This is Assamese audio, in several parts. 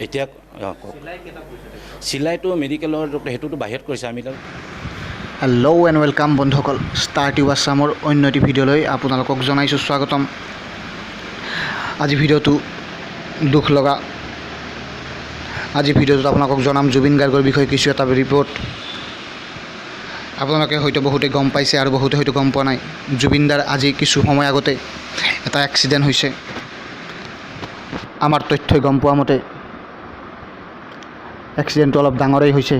এতিয়া চিলাইটো মেডিকেলৰ সেইটোতো বাহিৰত কৰিছে আমি হেল্ল' এণ্ড ৱেলকাম বন্ধুসকল ষ্টাৰ্টিউব আছামৰ অন্য এটি ভিডিঅ'লৈ আপোনালোকক জনাইছোঁ স্বাগতম। আজি ভিডিঅ'টো দুখ লগা। আজি ভিডিঅ'টোত আপোনালোকক জনাম জুবিন গাৰ্গৰ বিষয়ে কিছু এটা ৰিপৰ্ট। আপোনালোকে হয়তো বহুতে গম পাইছে আৰু বহুতে হয়তো গম পোৱা নাই। জুবিন দাৰ আজি কিছু সময় আগতে এটা এক্সিডেণ্ট হৈছে। আমাৰ তথ্যই গম পোৱা মতে এক্সিডেণ্টটো অলপ ডাঙৰেই হৈছে।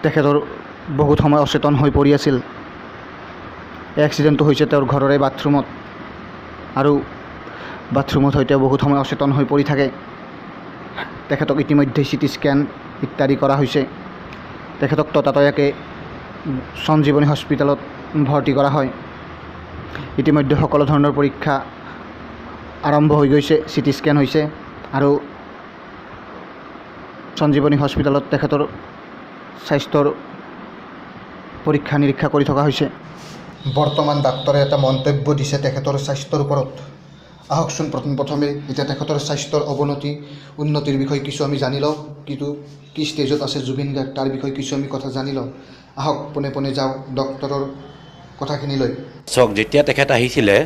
তেখেতৰ বহুত সময় অচেতন হৈ পৰি আছিল। এক্সিডেণ্টটো হৈছে তেওঁৰ ঘৰৰে বাথৰুমত, আৰু বাথৰুমত হয়তো বহুত সময় অচেতন হৈ পৰি থাকে। তেখেতক ইতিমধ্যে চিটি স্কেন ইত্যাদি কৰা হৈছে। তেখেতক ততাতৈয়াকৈ সঞ্জীৱনী হস্পিটেলত ভৰ্তি কৰা হয়। ইতিমধ্যে সকলো ধৰণৰ পৰীক্ষা আৰম্ভ হৈ গৈছে। চিটি স্কেন হৈছে আৰু সঞ্জীৱনী হস্পিটেলত তেখেতৰ স্বাস্থ্যৰ পৰীক্ষা নিৰীক্ষা কৰি থকা হৈছে। বৰ্তমান ডাক্তৰে এটা মন্তব্য দিছে তেখেতৰ স্বাস্থ্যৰ ওপৰত। আহকচোন প্ৰথমে এতিয়া তেখেতৰ স্বাস্থ্যৰ উন্নতিৰ বিষয়ে কিছু আমি জানি লওঁ। কি ষ্টেজত আছে জুবিন গাৰ্গ তাৰ বিষয়ে কিছু আমি কথা জানি লওঁ। আহক পোনে যাওঁ ডক্তৰৰ কথাখিনি লৈ। চাওক, যেতিয়া তেখেত আহিছিলে,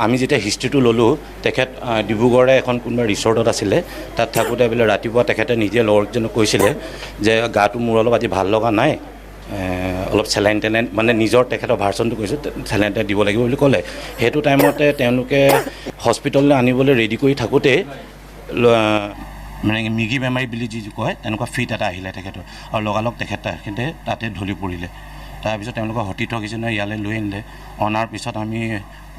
আমি যেতিয়া হিষ্ট্ৰীটো ল'লোঁ, তেখেত ডিব্ৰুগড়ৰে এখন কোনোবা ৰিচৰ্টত আছিলে। তাত থাকোঁতে বোলে ৰাতিপুৱা তেখেতে নিজে লগৰজনক কৈছিলে যে গাটো মোৰ অলপ আজি ভাল লগা নাই, অলপ চেলাইন মানে নিজৰ তেখেতৰ ভাৰ্চনটো কৈছোঁ, চেলাইন দিব লাগিব বুলি ক'লে। সেইটো টাইমতে তেওঁলোকে হস্পিটেললৈ আনিবলৈ ৰেডি কৰি থাকোঁতে মানে মিগি বেমাৰী বুলি যি কয় তেনেকুৱা ফিট এটা আহিলে তেখেতৰ, আৰু লগালগ তেখেতে তাতে ঢলি পৰিলে। তাৰপিছত তেওঁলোকৰ সতীৰ্থকেইজনে ইয়ালৈ লৈ আনিলে। অনাৰ পিছত আমি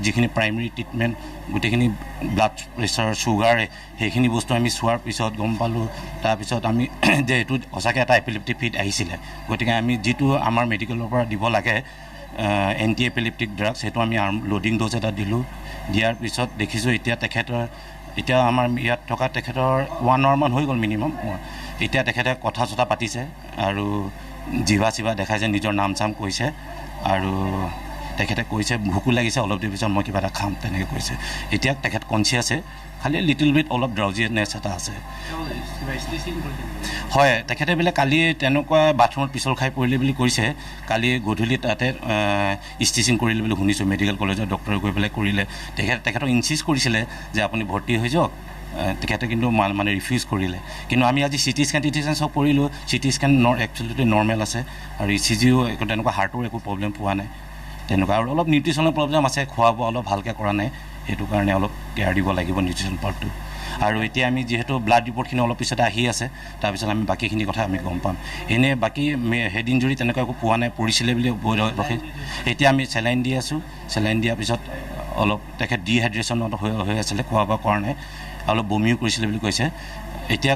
যিখিনি প্ৰাইমেৰী ট্ৰিটমেণ্ট, গোটেইখিনি ব্লাড প্ৰেছাৰ, চুগাৰ, সেইখিনি বস্তু আমি চোৱাৰ পিছত গম পালোঁ। তাৰপিছত আমি যে এইটো সঁচাকৈ এটা এপিলেপ্টিক ফিট আহিছিলে। গতিকে আমি যিটো আমাৰ মেডিকেলৰ পৰা দিব লাগে এণ্টি এপিলেপ্টিক ড্ৰাগছ, সেইটো আমি লোডিং ড'জ এটা দিলোঁ। দিয়াৰ পিছত দেখিছোঁ এতিয়া আমাৰ ইয়াত থকা তেখেতৰ 1 hour মান হৈ গ'ল মিনিমাম। এতিয়া তেখেতে কথা চথা পাতিছে আৰু জিভা চিভা দেখাইছে, নিজৰ নাম চাম কৈছে, আৰু তেখেতে কৈছে ভোকো লাগিছে, অলপ দেৰি পিছত মই কিবা এটা খাম, তেনেকৈ কৈছে। এতিয়া তেখেত কনচিয়াছে, খালি লিটিল বিট অলপ ড্ৰাউজিনেছ এটা আছে। হয়, তেখেতে বোলে কালি তেনেকুৱা বাথৰুমত পিছল খাই পৰিলে বুলি কৈছে। কালি গধূলি তাতে ষ্টিচিং কৰিলে বুলি শুনিছোঁ। মেডিকেল কলেজৰ ডক্টৰে গৈ পেলাই কৰিলে। তেখেতক ইনচিষ্ট কৰিছিলে যে আপুনি ভৰ্তি হৈ যাওক। তেখেতে কিন্তু মানে ৰিফিউজ কৰিলে। কিন্তু আমি আজি চিটি স্কেন চব কৰিলোঁ। চিটি স্কেন একচুৱেলি নৰ্মেল আছে, আৰু ECGও একো তেনেকুৱা হাৰ্টৰ একো প্ৰব্লেম পোৱা নাই তেনেকুৱা। আৰু অলপ নিউট্ৰিশ্যনৰ প্ৰব্লেম আছে, খোৱা বোৱা অলপ ভালকৈ কৰা নাই, সেইটো কাৰণে অলপ কেয়াৰ দিব লাগিব নিউট্ৰিশ্যন পাৰ্টটো। আৰু এতিয়া আমি যিহেতু ব্লাড ৰিপৰ্টখিনি অলপ পিছতে আহি আছে, তাৰপিছত আমি বাকীখিনি কথা আমি গম পাম। এনেই বাকী হেড ইঞ্জুৰি তেনেকুৱা একো পোৱা নাই, পৰিছিলে বুলি ৰখে। এতিয়া আমি চেলাইন দি আছোঁ। চেলাইন দিয়াৰ পিছত অলপ তেখেত ডিহাইড্ৰেশ্যনত হৈ আছিলে, খোৱা বোৱা কৰা নাই, অলপ বমিও কৰিছিলে বুলি কৈছে। এতিয়া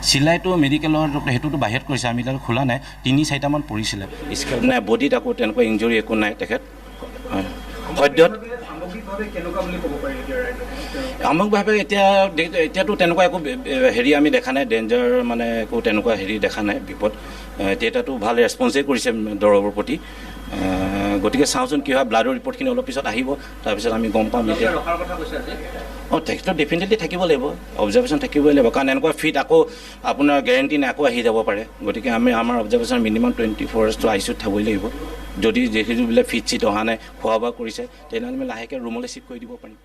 চিলাইটো মেডিকেলৰ সেইটোতো বাহিৰত কৰিছে, আমি তাত খোলা নাই। 3-4টামান পৰিছিলে। স্কেল নাই, বডিত আকৌ তেনেকুৱা ইঞ্জুৰি একো নাই। তেখেত সদ্যহত সামগ্ৰিকভাৱে এতিয়াতো তেনেকুৱা একো হেৰি আমি দেখা নাই, ডেঞ্জাৰ মানে একো তেনেকুৱা হেৰি দেখা নাই, বিপদ। এতিয়াতো ভাল ৰেচপন্সেই কৰিছে দৰৱৰ প্ৰতি। গতিকে চাওঁচোন কি হয়। ব্লাডৰ ৰিপৰ্টখিনি অলপ পিছত আহিব, তাৰপিছত আমি গম পাম। এতিয়া তেখেতৰ ডেফিনেটলি থাকিব লাগিব, অবজাৰ্ভেশ্যন থাকিবই লাগিব, কাৰণ এনেকুৱা ফিট আকৌ আপোনাৰ গেৰেণ্টি নাই আকৌ আহি যাব পাৰে। গতিকে আমাৰ অবজাৰ্ভেশ্যন মিনিমাম 24 hours ICUত থাকিবই লাগিব। যদি যিবিলাক ফিট চিট অহা নাই, খোৱা বোৱা কৰিছে, তেনেহ'লে আমি লাহেকৈ ৰুমলৈ চিফ্ট কৰি দিব পাৰিম।